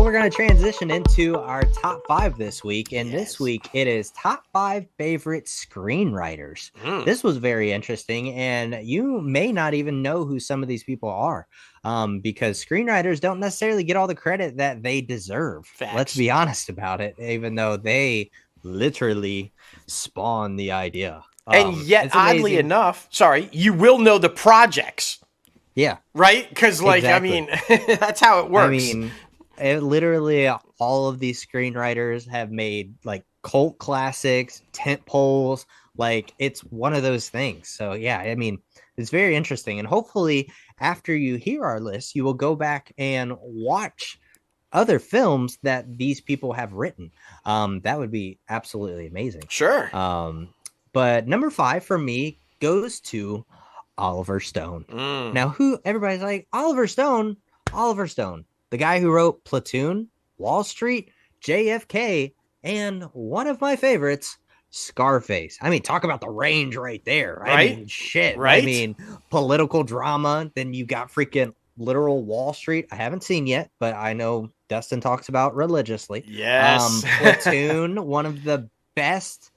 we're going to transition into our top 5 this week. And this week, it is top 5 favorite screenwriters. This was very interesting. And you may not even know who some of these people are because screenwriters don't necessarily get all the credit that they deserve. Facts. Let's be honest about it, even though they literally spawned the idea. And yet, oddly enough, you will know the projects. Yeah. Right? Because, exactly. I mean, that's how it works. I mean, literally all of these screenwriters have made like cult classics, tent poles. Like, it's one of those things. So, yeah, I mean, it's very interesting. And hopefully, after you hear our list, you will go back and watch other films that these people have written. That would be absolutely amazing. Sure. But number 5 for me goes to Oliver Stone. Now, everybody's like, Oliver Stone, the guy who wrote Platoon, Wall Street, JFK, and one of my favorites, Scarface. I mean, talk about the range right there. Right? I mean, shit. Right? I mean, political drama. Then you got freaking literal Wall Street. I haven't seen yet, but I know Dustin talks about religiously. Yes. Platoon, one of the best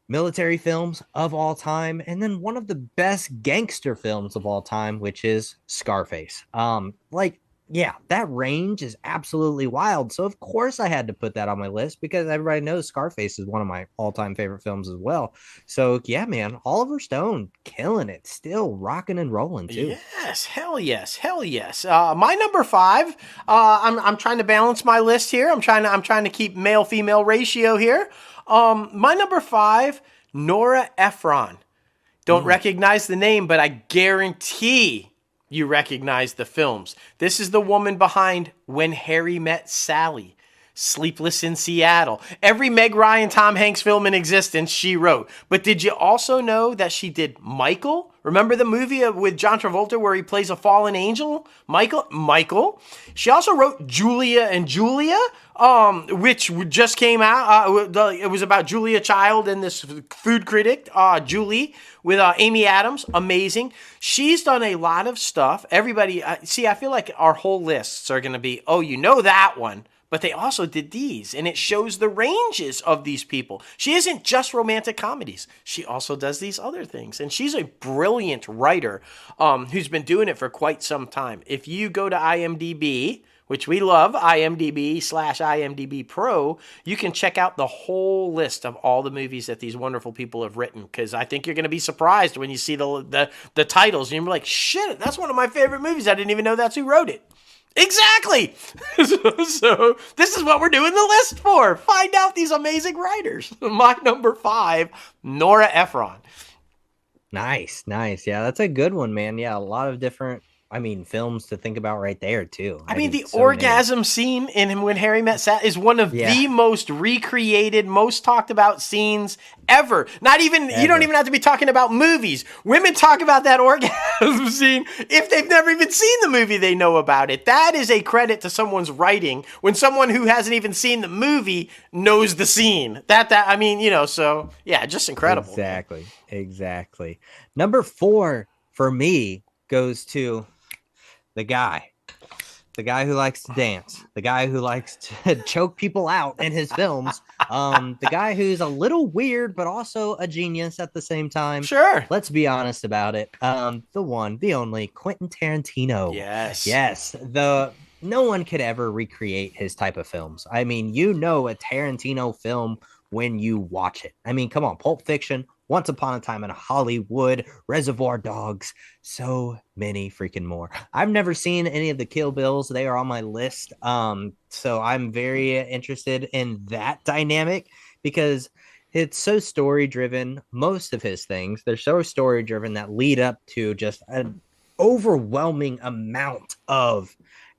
military films of all time, and then one of the best gangster films of all time, which is Scarface. That range is absolutely wild. So of course I had to put that on my list because everybody knows Scarface is one of my all-time favorite films as well. So yeah, man, Oliver Stone killing it, still rocking and rolling too. Yes, hell yes. My number 5. I'm trying to balance my list here. I'm trying to keep male-female ratio here. My number 5, Nora Ephron. Don't recognize the name, but I guarantee you recognize the films. This is the woman behind When Harry Met Sally, Sleepless in Seattle. Every Meg Ryan, Tom Hanks film in existence, she wrote. But did you also know that she did Michael? Remember the movie with John Travolta where he plays a fallen angel? Michael. She also wrote Julia and Julia, which just came out. It was about Julia Child and this food critic, Julie, with Amy Adams. Amazing. She's done a lot of stuff. Everybody, I feel like our whole lists are going to be, oh, you know that one. But they also did these, and it shows the ranges of these people. She isn't just romantic comedies. She also does these other things, and she's a brilliant writer who's been doing it for quite some time. If you go to IMDb, which we love, IMDb/IMDb Pro, you can check out the whole list of all the movies that these wonderful people have written, because I think you're going to be surprised when you see the titles, and you're like, shit, that's one of my favorite movies. I didn't even know that's who wrote it. Exactly. So this is what we're doing the list for. Find out these amazing writers. My number 5, Nora Ephron. Nice. Yeah, that's a good one, man. Yeah, a lot of different, films to think about right there, too. The orgasm scene in When Harry Met Sally is one of the most recreated, most talked about scenes ever. You don't even have to be talking about movies. Women talk about that orgasm scene if they've never even seen the movie, they know about it. That is a credit to someone's writing when someone who hasn't even seen the movie knows the scene. So yeah, just incredible. Exactly. Number 4 for me goes to the guy who likes to dance, the guy who likes to choke people out in his films, the guy who's a little weird, but also a genius at the same time. Sure. Let's be honest about it. The one, the only, Quentin Tarantino. Yes. No one could ever recreate his type of films. A Tarantino film when you watch it. Come on, Pulp Fiction, Once Upon a Time in Hollywood, Reservoir Dogs, so many freaking more. I've never seen any of the Kill Bills. They are on my list. So I'm very interested in that dynamic because it's so story driven. Most of his things, they're so story driven that lead up to just an overwhelming amount of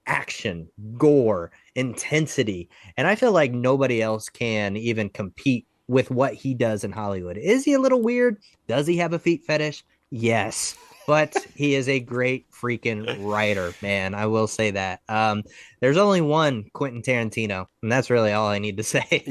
action, gore, intensity. And I feel like nobody else can even compete with what he does in Hollywood. Is he a little weird? Does he have a feet fetish? Yes. But he is a great freaking writer, man. I will say that. There's only one Quentin Tarantino, and that's really all I need to say.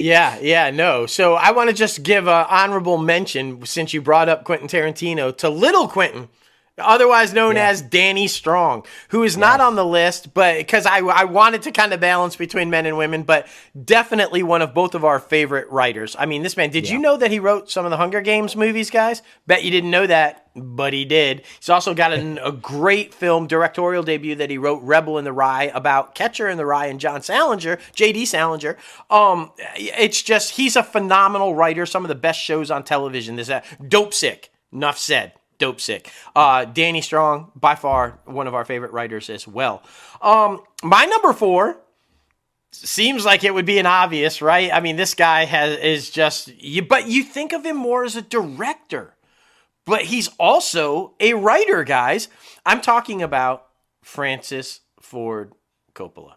No. So I want to just give an honorable mention, since you brought up Quentin Tarantino, to Little Quentin otherwise known as Danny Strong, who is not on the list, but because I wanted to kind of balance between men and women, but definitely one of both of our favorite writers. I mean, this man, did you know that he wrote some of the Hunger Games movies, guys? Bet you didn't know that, but he did. He's also got a great film directorial debut that he wrote, Rebel in the Rye, about Catcher in the Rye and John Salinger, J.D. Salinger. It's just, he's a phenomenal writer. Some of the best shows on television. There's Dope Sick. Enough said. Dope Sick. Danny Strong, by far one of our favorite writers as well. My number 4 seems like it would be an obvious, right? I mean, this guy is just, but you think of him more as a director, but he's also a writer, guys. I'm talking about Francis Ford Coppola.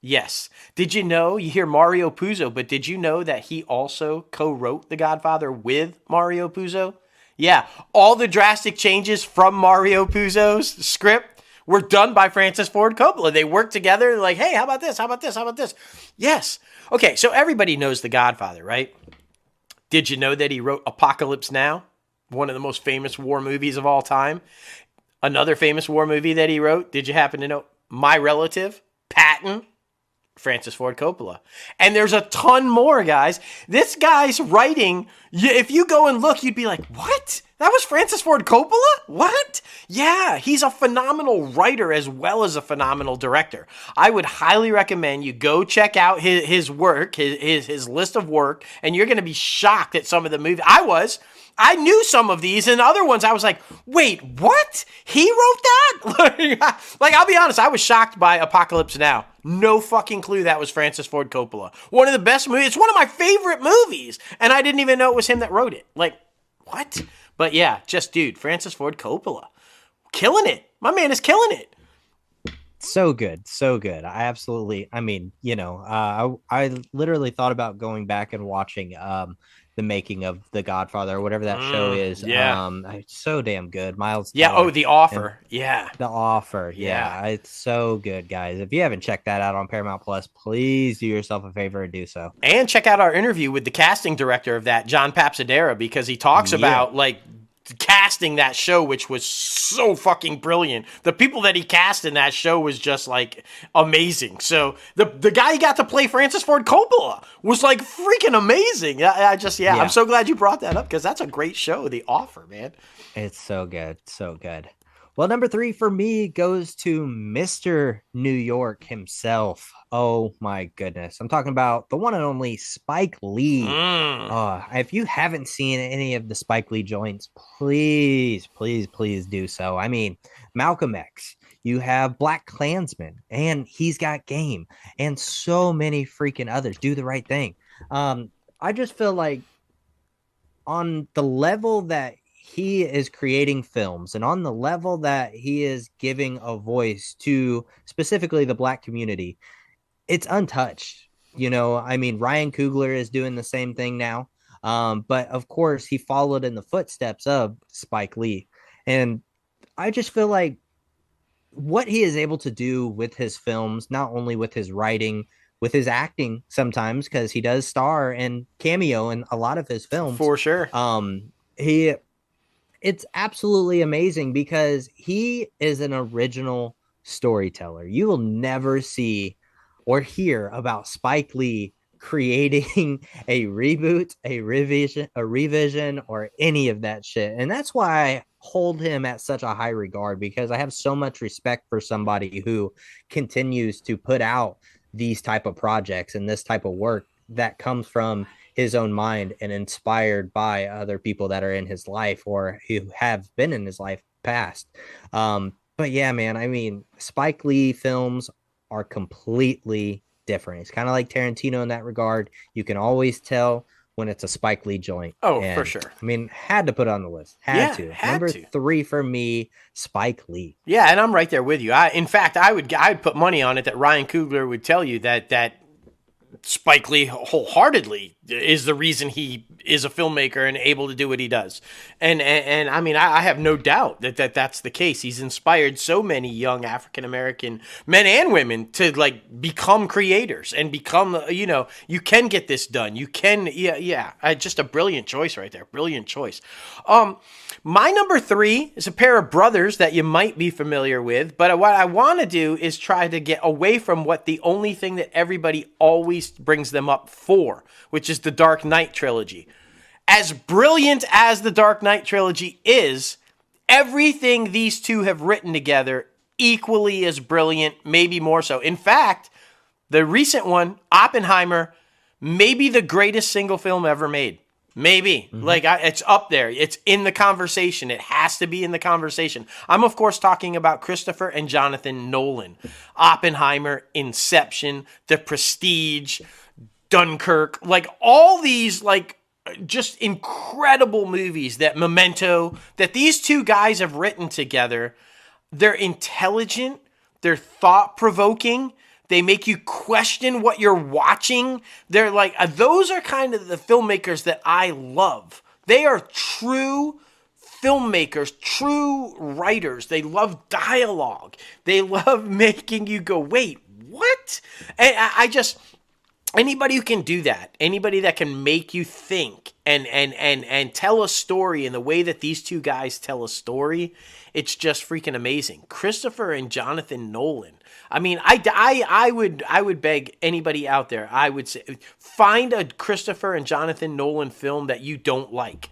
Yes. Did you know, you hear Mario Puzo, but did you know that he also co-wrote The Godfather with Mario Puzo? Yeah, all the drastic changes from Mario Puzo's script were done by Francis Ford Coppola. They worked together like, hey, how about this? How about this? How about this? Yes. Okay, so everybody knows The Godfather, right? Did you know that he wrote Apocalypse Now? One of the most famous war movies of all time. Another famous war movie that he wrote, did you happen to know? My Relative, Patton, Francis Ford Coppola. And there's a ton more, guys. This guy's writing, if you go and look, you'd be like, what? That was Francis Ford Coppola? What? Yeah, he's a phenomenal writer as well as a phenomenal director. I would highly recommend you go check out his work, his list of work, and you're going to be shocked at some of the movies. I knew some of these, and other ones I was like, wait, what? He wrote that? Like, I'll be honest, I was shocked by Apocalypse Now. No fucking clue that was Francis Ford Coppola. One of the best movies. It's one of my favorite movies, and I didn't even know it was him that wrote it. Like, what? But yeah, just, dude, Francis Ford Coppola. Killing it. My man is killing it. So good. So good. I mean, I literally thought about going back and watching the making of The Godfather or whatever that show is. Yeah. It's so damn good. Miles Yeah. Teller. Oh, The Offer. Yeah. The Offer. Yeah. It's so good, guys. If you haven't checked that out on Paramount Plus, please do yourself a favor and do so. And check out our interview with the casting director of that, John Papsadera, because he talks about like casting that show, which was so fucking brilliant. The people that he cast in that show was just like amazing. So the guy he got to play Francis Ford Coppola was like freaking amazing. I'm so glad you brought that up because that's a great show, The Offer, man. It's so good. So good. Well, number 3 for me goes to Mr. New York himself. Oh my goodness. I'm talking about the one and only Spike Lee. If you haven't seen any of the Spike Lee joints, please do so. I mean, Malcolm X, you have Black Klansman, and He's Got Game, and so many freaking others. Do the Right Thing. I just feel like on the level that he is creating films and on the level that he is giving a voice to specifically the Black community, it's untouched. I mean, Ryan Coogler is doing the same thing now. But of course he followed in the footsteps of Spike Lee. And I just feel like what he is able to do with his films, not only with his writing, with his acting sometimes, because he does star and cameo in a lot of his films. For sure. It's absolutely amazing because he is an original storyteller. You will never see or hear about Spike Lee creating a reboot, a revision, or any of that shit. And that's why I hold him at such a high regard, because I have so much respect for somebody who continues to put out these type of projects and this type of work that comes from his own mind and inspired by other people that are in his life or who have been in his life past. But yeah, man, I mean, Spike Lee films are completely different. It's kind of like Tarantino in that regard. You can always tell when it's a Spike Lee joint. Oh, for sure. I mean, had to put it on the list. Number 3 for me, Spike Lee. Yeah, and I'm right there with you. In fact, I'd put money on it that Ryan Coogler would tell you that Spike Lee wholeheartedly is the reason he is a filmmaker and able to do what he does. And I mean, I have no doubt that's the case. He's inspired so many young African-American men and women to like become creators and become, you can get this done. You can, just a brilliant choice right there. Brilliant choice. My number 3 is a pair of brothers that you might be familiar with, but what I want to do is try to get away from what the only thing that everybody always brings them up for, which is the Dark Knight trilogy. As brilliant as the Dark Knight trilogy is, everything these two have written together equally as brilliant, maybe more so. In fact, the recent one, Oppenheimer, maybe the greatest single film ever made. Maybe. It's up there. It's in the conversation. It has to be in the conversation. I'm, of course, talking about Christopher and Jonathan Nolan. Oppenheimer, Inception, The Prestige, Dunkirk. Like, all these, like, just incredible movies that Memento, that these two guys have written together. They're intelligent. They're thought-provoking. They make you question what you're watching. They're like, those are kind of the filmmakers that I love. They are true filmmakers, true writers. They love dialogue. They love making you go, wait, what? And I just, anybody who can do that, anybody that can make you think and tell a story in the way that these two guys tell a story, it's just freaking amazing. Christopher and Jonathan Nolan. I mean, I would beg anybody out there, I would say, find a Christopher and Jonathan Nolan film that you don't like.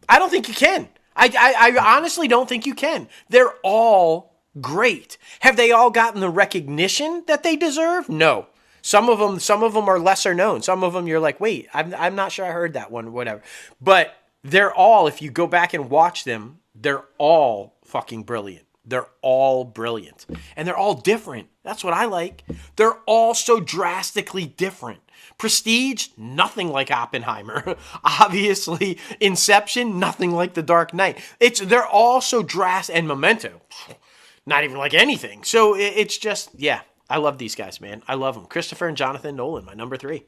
I don't think you can. I honestly don't think you can. They're all great. Have they all gotten the recognition that they deserve? No. Some of them are lesser known. Some of them you're like, wait, I'm not sure I heard that one, whatever. But they're all, if you go back and watch them, they're all fucking brilliant. They're all brilliant. And they're all different. That's what I like. They're all so drastically different. Prestige, nothing like Oppenheimer. Obviously, Inception, nothing like The Dark Knight. They're all so drastic. And Memento, not even like anything. So it's just, yeah, I love these guys, man. I love them. Christopher and Jonathan Nolan, my number 3.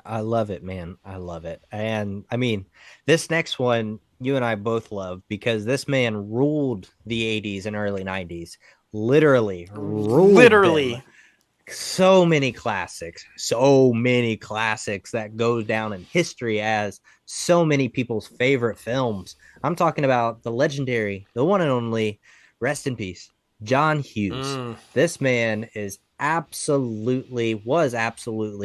I love it, man. I love it. And I mean, this next one, you and I both love because this man ruled the 80s and early 90s. Literally ruled them. So many classics that goes down in history as so many people's favorite films. I'm talking about the legendary, the one and only, rest in peace, John Hughes. This man was absolutely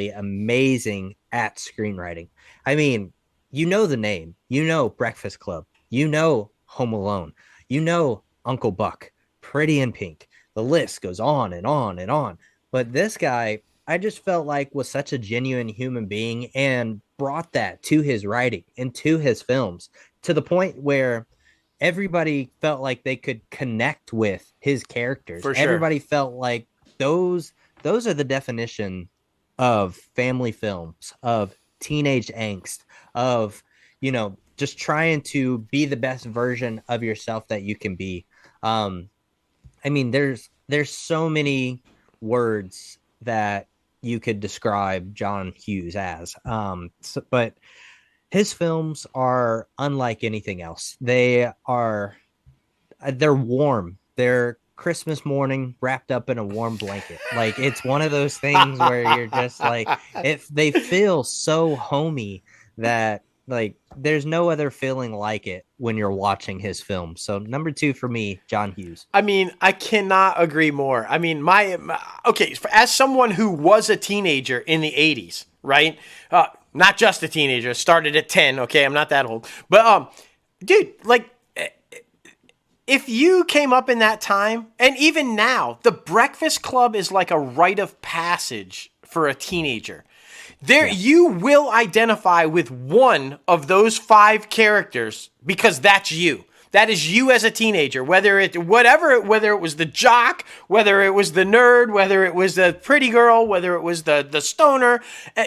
amazing at screenwriting. I mean, you know the name, you know Breakfast Club, you know Home Alone, you know Uncle Buck, Pretty in Pink. The list goes on and on and on. But this guy, I just felt like was such a genuine human being and brought that to his writing and to his films to the point where everybody felt like they could connect with his characters. For sure. Everybody felt like those are the definition of family films, of teenage angst, of, just trying to be the best version of yourself that you can be. I mean, there's so many words that you could describe John Hughes as. But his films are unlike anything else. They're warm. They're Christmas morning wrapped up in a warm blanket. Like, it's one of those things where you're just like, they feel so homey that like there's no other feeling like it when you're watching his film. So number 2 for me, John Hughes. I mean, I cannot agree more. I mean, okay, as someone who was a teenager in the 80s, right? Not just a teenager, started at 10. Okay, I'm not that old. But dude, like, if you came up in that time, and even now, The Breakfast Club is like a rite of passage for a teenager. You will identify with one of those 5 characters because that's you. That is you as a teenager, whether it was the jock, whether it was the nerd, whether it was the pretty girl, whether it was the stoner.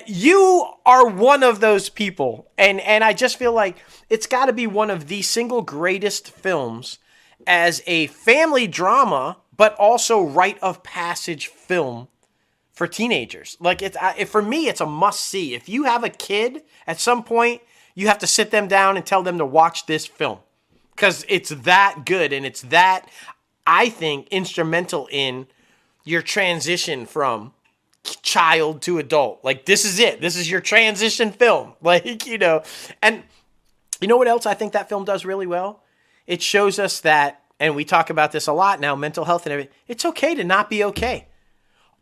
You are one of those people. And I just feel like it's got to be one of the single greatest films as a family drama, but also rite of passage film for teenagers. Like for me, it's a must see. If you have a kid, at some point, you have to sit them down and tell them to watch this film because it's that good and it's that, I think, instrumental in your transition from child to adult. Like, this is it. This is your transition film. Like, you know, and you know what else I think that film does really well? It shows us that, and we talk about this a lot now, mental health and everything. It's okay to not be okay.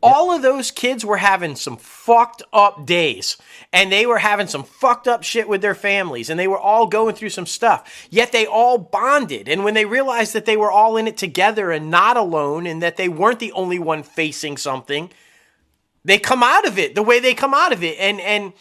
All of those kids were having some fucked up days, and they were having some fucked up shit with their families, and they were all going through some stuff, yet they all bonded. And when they realized that they were all in it together and not alone, and that they weren't the only one facing something, they come out of it the way they come out of it. And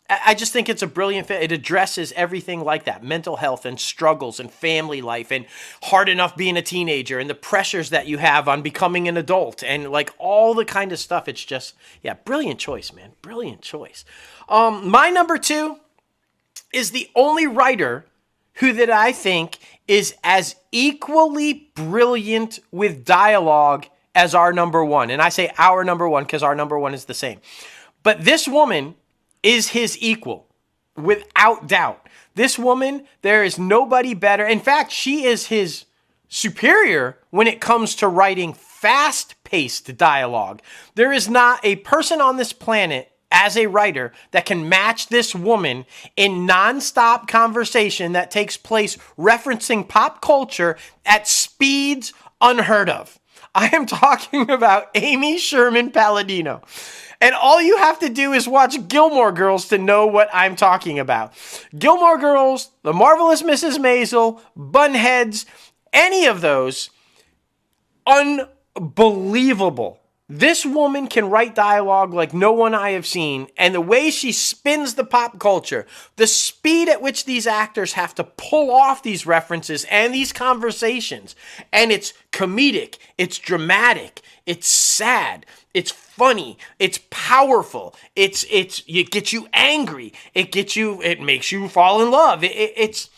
I just think it's a brilliant film. It addresses everything like that, mental health and struggles and family life and hard enough being a teenager and the pressures that you have on becoming an adult and like all the kind of stuff. It's just, yeah, brilliant choice, man. Brilliant choice. My number 2 is the only writer who that I think is as equally brilliant with dialogue as our number 1. And I say our number 1 because our number 1 is the same. But this woman is his equal, without doubt. This woman, there is nobody better. In fact, she is his superior when it comes to writing fast-paced dialogue. There is not a person on this planet as a writer that can match this woman in nonstop conversation that takes place referencing pop culture at speeds unheard of. I am talking about Amy Sherman Palladino. And all you have to do is watch Gilmore Girls to know what I'm talking about. Gilmore Girls, The Marvelous Mrs. Maisel, Bunheads, any of those, unbelievable. This woman can write dialogue like no one I have seen, and the way she spins the pop culture, the speed at which these actors have to pull off these references and these conversations, and it's comedic, it's dramatic, it's sad, it's funny, it's powerful, it gets you angry, it makes you fall in love. It's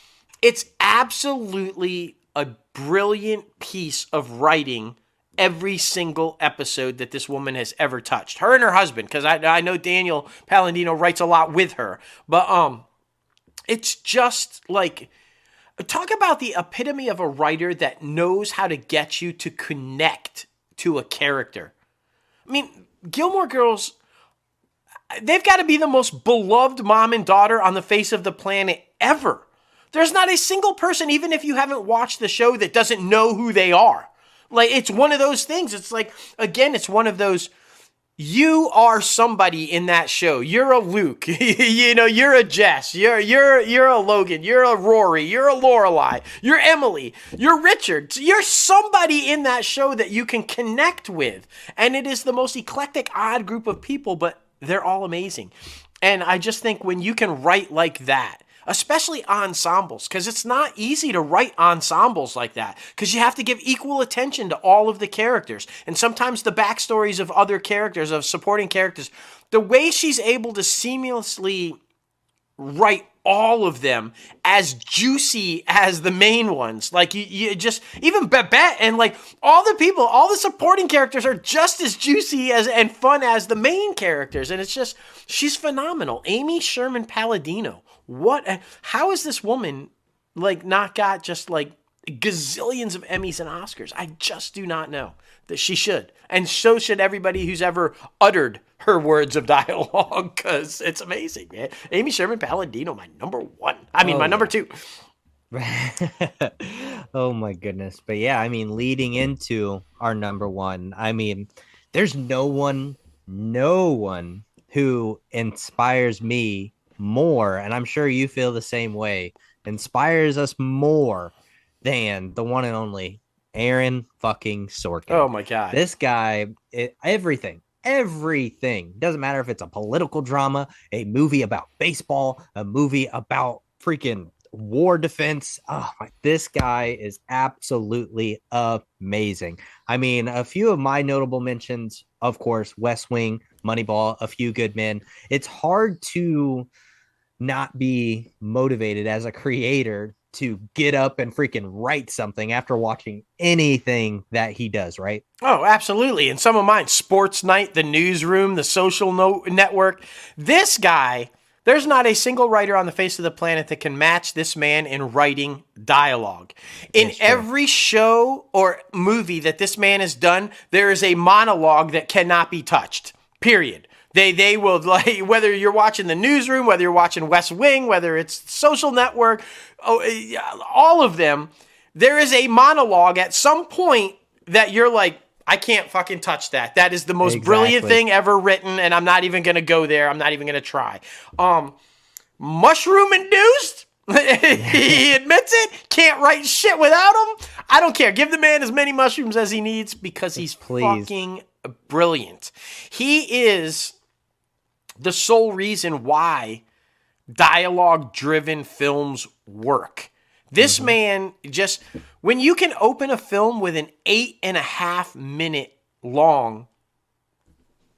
absolutely a brilliant piece of writing. Every single episode that this woman has ever touched. Her and her husband, because I know Daniel Palladino writes a lot with her. But it's just like, talk about the epitome of a writer that knows how to get you to connect to a character. I mean, Gilmore Girls, they've got to be the most beloved mom and daughter on the face of the planet ever. There's not a single person, even if you haven't watched the show, that doesn't know who they are. Like, it's one of those things. It's like, again, it's one of those, you are somebody in that show. You're a Luke, you know, you're a Jess, you're a Logan, you're a Rory, you're a Lorelai, you're Emily, you're Richard. You're somebody in that show that you can connect with. And it is the most eclectic, odd group of people, but they're all amazing. And I just think when you can write like that, especially ensembles, because it's not easy to write ensembles like that, because you have to give equal attention to all of the characters, and sometimes the backstories of other characters, of supporting characters. The way she's able to seamlessly write all of them as juicy as the main ones. Like, you just, even Babette and like all the people, all the supporting characters are just as juicy as and fun as the main characters. And it's just, she's phenomenal. Amy Sherman Palladino. How is this woman like not got just like gazillions of Emmys and Oscars? I just do not know. That she should. And so should everybody who's ever uttered her words of dialogue, because it's amazing, man. Amy Sherman Palladino, my number 1. My number 2. Oh my goodness. But yeah, I mean, leading into our number 1, I mean, there's no one who inspires me more, and I'm sure you feel the same way, inspires us more than the one and only Aaron fucking Sorkin. Oh my God. This guy, everything. Doesn't matter if it's a political drama, a movie about baseball, a movie about freaking war defense. Oh, this guy is absolutely amazing. I mean, a few of my notable mentions, of course, West Wing, Moneyball, A Few Good Men. It's hard to not be motivated as a creator to get up and freaking write something after watching anything that he does, right? Oh, absolutely. And some of mine, Sports Night, The Newsroom, The Social Network. This guy, there's not a single writer on the face of the planet that can match this man in writing dialogue. In every show or movie that this man has done, there is a monologue that cannot be touched, period. They will, like, whether you're watching The Newsroom, whether you're watching West Wing, whether it's Social Network, all of them, there is a monologue at some point that you're like, I can't fucking touch that. That is the most brilliant thing ever written, and I'm not even going to go there. I'm not even going to try. Mushroom induced? He admits it. Can't write shit without him. I don't care. Give the man as many mushrooms as he needs because he's fucking brilliant. He is the sole reason why dialogue-driven films work. This man just, when you can open a film with an 8.5 minute long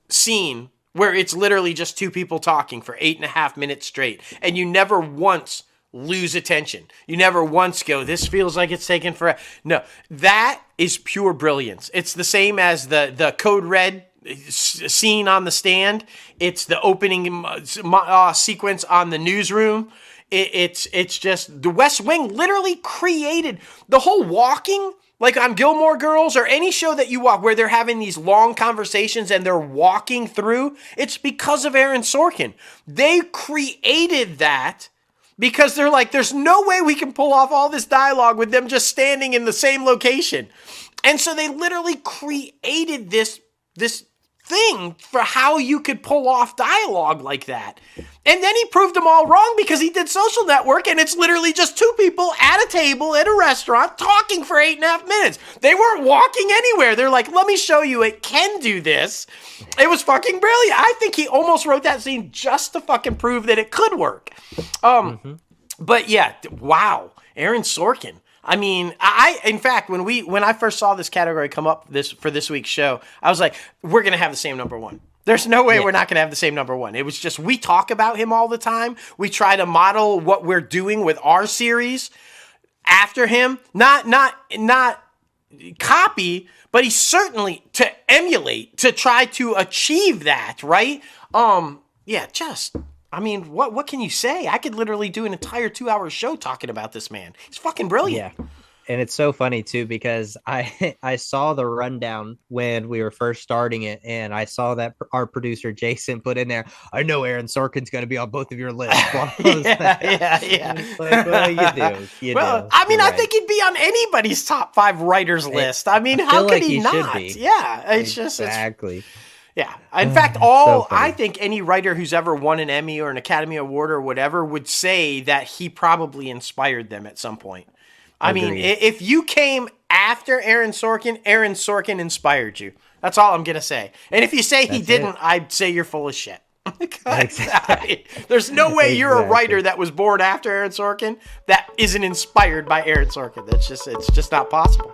scene where it's literally just two people talking for 8.5 minutes straight, and you never once lose attention. You never once go, this feels like it's taken forever. No, that is pure brilliance. It's the same as the Code Red scene on the stand. It's the opening sequence on The Newsroom. It's just the West Wing literally created the whole walking, like on Gilmore Girls or any show that you watch where they're having these long conversations and they're walking through. It's because of Aaron Sorkin. They created that because they're like, there's no way we can pull off all this dialogue with them just standing in the same location. And so they literally created this thing for how you could pull off dialogue like that. And then he proved them all wrong because he did Social Network, and it's literally just two people at a table at a restaurant talking for 8.5 minutes. They weren't walking anywhere. They're like, let me show you it can do this. It was fucking brilliant. I think he almost wrote that scene just to fucking prove that it could work. But yeah, wow. Aaron Sorkin. I mean, in fact, when I first saw this category come up for this week's show, I was like, we're going to have the same number one. There's no way we're not going to have the same number one. It was just, we talk about him all the time. We try to model what we're doing with our series after him. Not copy, but he's certainly to emulate, to try to achieve that, right? I mean, what can you say? I could literally do an entire 2-hour show talking about this man. He's fucking brilliant. Yeah. And it's so funny, too, because I saw the rundown when we were first starting it, and I saw that our producer, Jason, put in there, I know Aaron Sorkin's going to be on both of your lists. Yeah. Like, well, you do. I mean, I think he'd be on anybody's top 5 writers list. I mean, how could he not? Yeah, it's just... Exactly. Yeah. In fact, I think any writer who's ever won an Emmy or an Academy Award or whatever would say that he probably inspired them at some point. I mean, if you came after Aaron Sorkin inspired you. That's all I'm going to say. And if you say he didn't, I'd say you're full of shit. Exactly. There's no way you're a writer that was born after Aaron Sorkin that isn't inspired by Aaron Sorkin. It's just not possible.